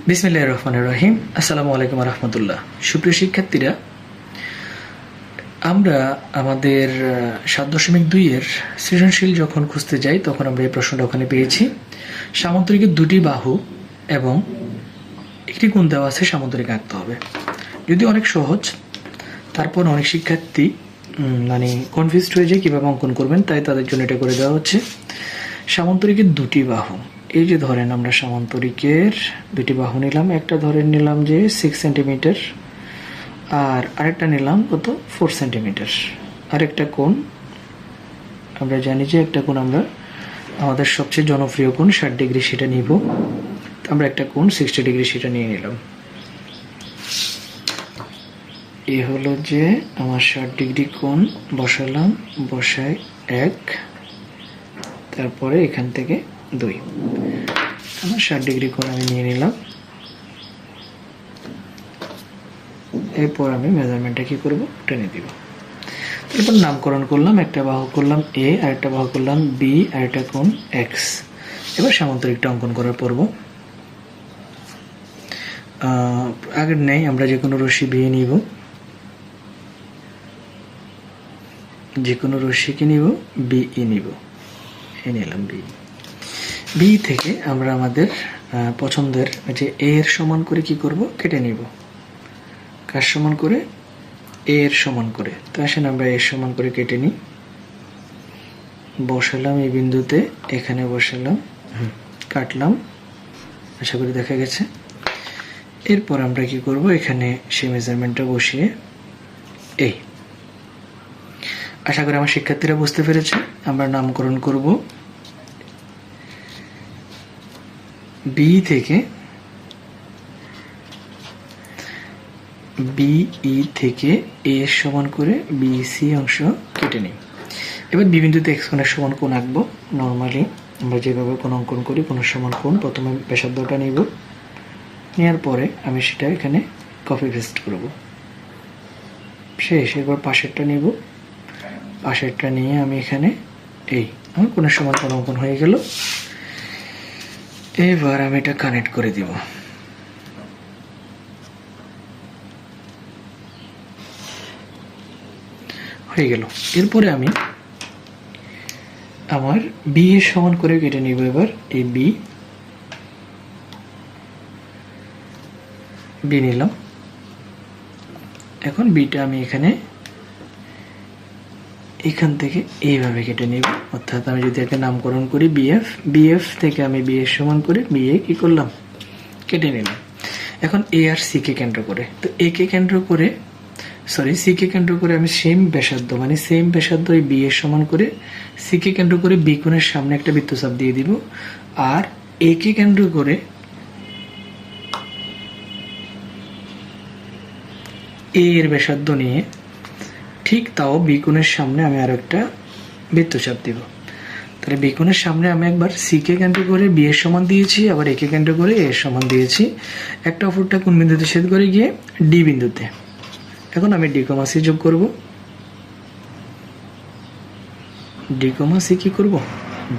বিসমিল্লাহির রহমানির রহিম। আসসালামু আলাইকুম ওয়া রাহমাতুল্লাহ। সুপ্রিয় শিক্ষার্থীরা, আমরা আমাদের ৭.২ এর সৃজনশীল যখন খুঁজতে যাই তখন আমরা এই প্রশ্নটা ওখানে পেয়েছি। সামান্তরিকের দুটি বাহু এবং একটি কোণ দেওয়া আছে, সামান্তরিক আঁকতে হবে। যদি অনেক সহজ, তারপর অনেক শিক্ষার্থী কনফিউজড হয়ে যায় কীভাবে অঙ্কন করবেন, তাই তাদের জন্য এটা করে দেওয়া হচ্ছে। সামান্তরিকের দুটি বাহু, এই যে ধরেন আমরা সামান্তরিকের দুটি বাহু নিলাম, একটা ধরেন নিলাম যে 6 সেন্টিমিটার আর আরেকটা নিলাম কত 4 সেন্টিমিটার। আরেকটা কোণ আমরা জানি যে একটা কোণ আমরা আমাদের সবচেয়ে জনপ্রিয় কোণ 60 ডিগ্রি সেটা নিব। আমরা একটা কোণ 60 ডিগ্রি সেটা নিয়ে নিলাম। এ হলো যে আমার 60 ডিগ্রি কোণ বসালাম, বসায় 1, তারপরে এখান থেকে 2। আমার 60 ডিগ্রি কোণ আমি নিয়ে নিলাম। এরপর আমি মেজারমেন্টটা কি করব, টেনে দিব। এরপর নামকরণ করলাম, একটা বাহু করলাম এ, আরেকটা বাহু করলাম বি, আরেকটা কোণ এক্স। এবার সামান্তরিকটা অঙ্কন করার পর্ব। আগের নেই, আমরা যে কোনো রশ্মি বিয়ে নিব, যে কোনো রশ্মিকে নিব, বিই নিব। এ নিলাম বি। বি থেকে আমরা আমাদের পছন্দের যে এ এর সমান করে কি করব, কেটে নিব। কার সমান করে, এ এর সমান করে। তো আসেন আমরা এর সমান করে কেটে নিই। বসালাম এই বিন্দুতে, এখানে বসালাম, কাটলাম, আশা করি দেখা গেছে। এরপর আমরা কি করব, এখানে সেই মেজারমেন্টটা বসিয়ে এই, আশা করি আমার শিক্ষার্থীরা বুঝতে পেরেছে। আমরা নামকরণ করব বি থেকে, বিই থেকে এ এর সমান করে বিসি অংশ কেটে নিই। এবার বি বিন্দুতে এক্স কোণের সমান কোণ আঁকবো। নর্মালি আমরা যেভাবে কোণ অঙ্কন করি, কোণের সমান কোণ, প্রথমে ব্যাসার্ধটা নিব, নেওয়ার পরে আমি সেটা এখানে কপি পেস্ট করব। শেষ। এবার পাশেরটা নিব, পাশেরটা নিয়ে আমি এখানে এই আমার কোণের সমান কোণ অঙ্কন হয়ে গেল। এবার আমি এটা কানেক্ট করে দিব। হয়ে গেল। এরপরে আমি আমার বি এর সমান করে কেটে নিব। এবার এই বি নিলাম। এখন বিটা আমি এখান থেকে এইভাবে কেটে নিব। অর্থাৎ আমি যদি একটা নামকরণ করি বিএফ থেকে আমি বি এর সমান করে বিএ কি করলাম, কেটে নিলাম। এখন এ আর সি কে কেন্দ্র করে, তো এ কে কেন্দ্র করে সি কে কেন্দ্র করে আমি সেম ব্যাসার্ধ এই বি এর সমান করে সি কে কেন্দ্র করে বি কোণের সামনে একটা বৃত্তচাপ দিয়ে দিব। আর এ কে কেন্দ্র করে এ এর ব্যাসার্ধ নিয়ে ঠিক তাও বি কোণের সামনে আমি আরো একটা বৃত্তচাপ দিব। তাহলে বি কোণের সামনে আমি একবার সি কে কেন্দ্র করে বি এর সমান দিয়েছি, আবার এ কে কেন্দ্র করে এ এর সমান দিয়েছি। একটা অপরটা কোন বিন্দুতে ছেদ করে গিয়ে ডি বিন্দুতে। এখন আমি ডি কমা সি যোগ করব। ডি কমা সি কি করব,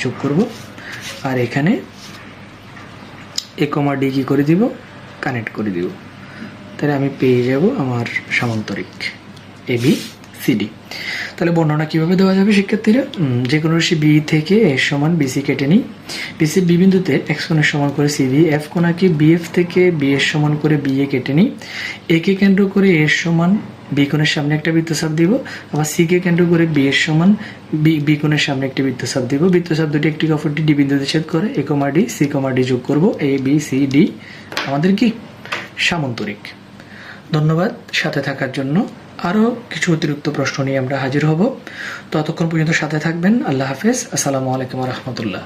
যোগ করব। আর এখানে এ কমা ডি কি করে দিব, কানেক্ট করে দিব। তাহলে আমি পেয়ে যাব আমার সামান্তরিক ABCD। তাহলে বর্ণনা কিভাবে দেওয়া যাবে শিক্ষার্থীরা, যে কোনো রাশি বি থেকে এর সমান বিসি কেটে নিই। বিসি বি বিন্দুতে এক্স কোণের সমান করে সিবি, এফ কোণাকে বিএফ থেকে বি এর সমান করে বিএ কেটে নিই। এ কে কেন্দ্র করে এর সমান বি কোণের সামনে একটা বৃত্তচাপ দিব, আবার সি কে কেন্দ্র করে বি এর সমান বি কোণের সামনে একটি বৃত্তচাপ দিব। বৃত্তচাপ দুটি একটি অপরটি ডি বিন্দুতে ছেদ করে। এ কমা ডি সি কমা ডি যোগ করব, ABCD আমাদের কি সামান্তরিক। ধন্যবাদ সাথে থাকার জন্য। আরও কিছু অতিরিক্ত প্রশ্ন নিয়ে আমরা হাজির হব। ততক্ষণ পর্যন্ত সাথে থাকবেন। আল্লাহ হাফেজ। আসসালামু আলাইকুম ওয়া রাহমাতুল্লাহ।